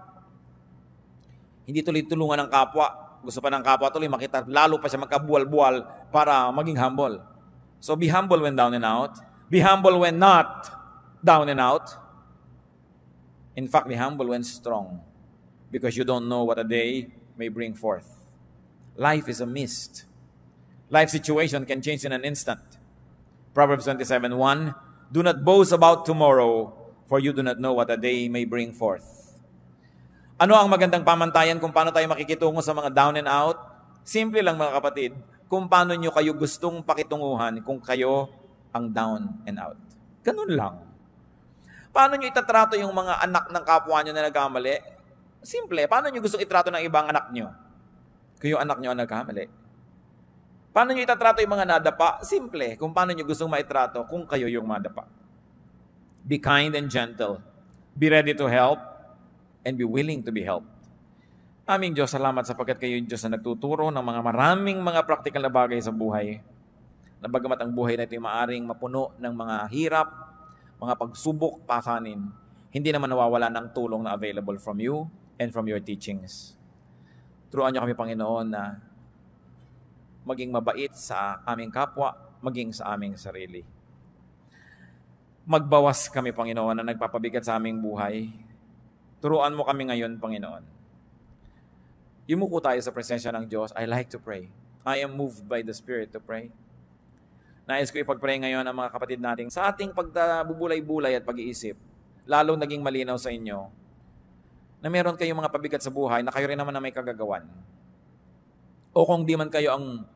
Hindi tuloy-tulungan ng kapwa. Gusto pa ng kapwa tuloy makita, lalo pa siya magkabuwal-buwal para maging humble. So be humble when down and out. Be humble when not down and out. In fact, be humble when strong. Because you don't know what a day may bring forth. Life is a mist. Life situation can change in an instant. Proverbs 27:1, do not boast about tomorrow, for you do not know what a day may bring forth. Ano ang magandang pamantayan kung paano tayo makikitungo sa mga down and out? Simple lang mga kapatid, kung paano nyo kayo gustong pakitunguhan kung kayo ang down and out. Ganun lang. Paano nyo itatrato yung mga anak ng kapwa nyo na nagkamali? Simple. Paano nyo gustong itrato ng ibang anak nyo? Kung yung anak nyo ang nagkamali. Paano nyo itatrato yung mga nadapa? Simple. Kung paano nyo gustong maitrato kung kayo yung madapa. Be kind and gentle. Be ready to help and be willing to be helped. Aming Diyos, salamat sapagkat kayo yung Diyos na nagtuturo ng mga maraming mga practical na bagay sa buhay. Na bagamat ang buhay na ito yung maaring mapuno ng mga hirap, mga pagsubok, pasanin, hindi naman nawawala ng tulong na available from you and from your teachings. Turuan niyo kami, Panginoon, na maging mabait sa aming kapwa, maging sa aming sarili. Magbawas kami, Panginoon, na nagpapabigat sa aming buhay. Turuan mo kami ngayon, Panginoon. Yumuko tayo sa presensya ng Diyos. I like to pray. I am moved by the Spirit to pray. Nais ko ipag-pray ngayon ang mga kapatid natin sa ating pagbubulay-bulay at pag-iisip, lalong naging malinaw sa inyo, na meron kayong mga pabigat sa buhay na kayo rin naman na may kagagawan. O kung di man kayo ang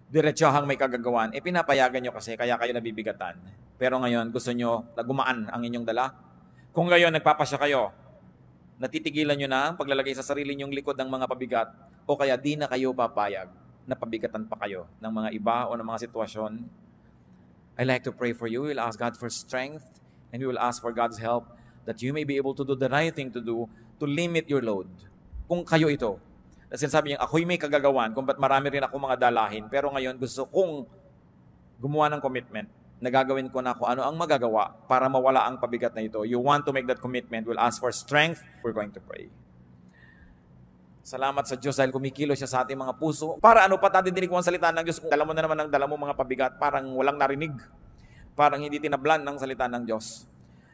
diretsahang may kagagawan, pinapayagan nyo kasi kaya kayo nabibigatan. Pero ngayon, gusto nyo na gumaan ang inyong dala? Kung ngayon nagpapasya kayo, natitigilan nyo na ang paglalagay sa sarili nyong likod ng mga pabigat, o kaya di na kayo papayag na pabigatan pa kayo ng mga iba o ng mga sitwasyon, I like to pray for you. We'll ask God for strength and we will ask for God's help that you may be able to do the right thing to do to limit your load. Kung kayo ito, na sinasabi niya, ako'y may kagagawan kung ba't marami rin ako mga dalahin, pero ngayon gusto kong gumawa ng commitment na gagawin ko na kung ano ang magagawa para mawala ang pabigat na ito. You want to make that commitment, we'll ask for strength. We're going to pray. Salamat sa Diyos dahil kumikilos siya sa ating mga puso. Para ano pa dinig mo ang salita ng Diyos kung dala mo na naman ang dala mo mga pabigat, parang walang narinig. Parang hindi tinablan ng salita ng Diyos.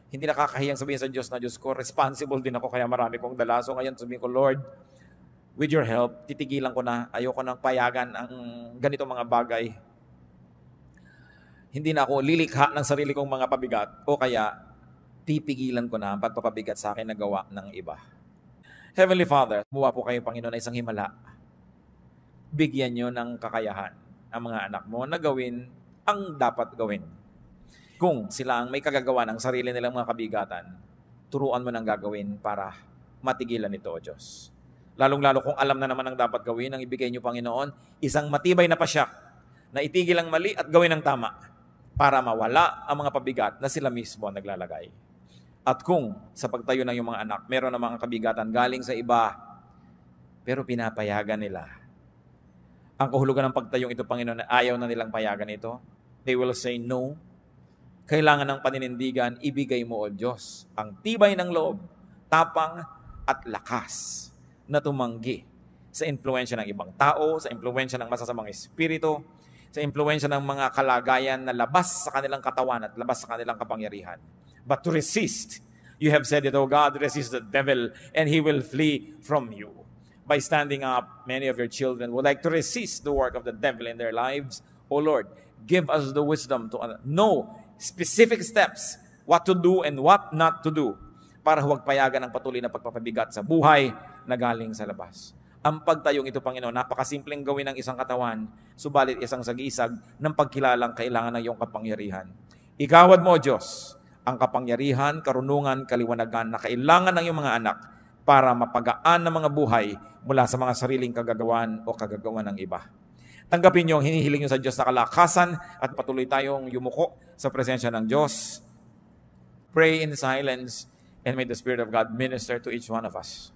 Hindi nakakahiyang sabihin sa Diyos na, Diyos ko, responsible din ako kaya marami kong dala. So ngayon sabihin ko, Lord, with your help, titigilan ko na. Ayoko nang payagan ang ganito mga bagay. Hindi na ako lilikha ng sarili kong mga pabigat o kaya pipigilan ko na ang pagpapabigat sa akin na gawa ng iba. Heavenly Father, buwa po kayo, Panginoon, na isang himala. Bigyan nyo ng kakayahan ang mga anak mo na gawin ang dapat gawin. Kung sila ang may kagagawa ng sarili nilang mga kabigatan, turuan mo ng gagawin para matigilan ito, O Diyos. Lalong-lalo kung alam na naman ang dapat gawin, ang ibigay nyo, Panginoon, isang matibay na pasyak na itigil ang mali at gawin ang tama para mawala ang mga pabigat na sila mismo ang naglalagay. At kung sa pagtayo ng iyong mga anak, meron na mga kabigatan galing sa iba, pero pinapayagan nila. Ang kahulugan ng pagtayong ito, Panginoon, na ayaw na nilang payagan ito, they will say no. Kailangan ng paninindigan, ibigay mo, O Diyos, ang tibay ng loob, tapang at lakas na tumanggi sa impluwensya ng ibang tao, sa impluwensya ng masasamang espiritu, sa impluwensya ng mga kalagayan na labas sa kanilang katawan at labas sa kanilang kapangyarihan. But to resist, you have said it, O God, resist the devil and he will flee from you. By standing up, many of your children would like to resist the work of the devil in their lives. O Lord, give us the wisdom to know specific steps, what to do and what not to do, para huwag payagan ang patuloy na pagpapabigat sa buhay na galing sa labas. Ang pagtayong ito, Panginoon, napakasimpleng gawin ng isang katawan, subalit isang sagisag ng pagkilalang kailangan ng iyong kapangyarihan. Igawad mo, Diyos, ang kapangyarihan, karunungan, kaliwanagan na kailangan ng iyong mga anak para mapagaan ng mga buhay mula sa mga sariling kagagawan o kagagawan ng iba. Tanggapin niyo ang hinihiling niyo sa Diyos na kalakasan at patuloy tayong yumuko sa presensya ng Diyos. Pray in silence and may the Spirit of God minister to each one of us.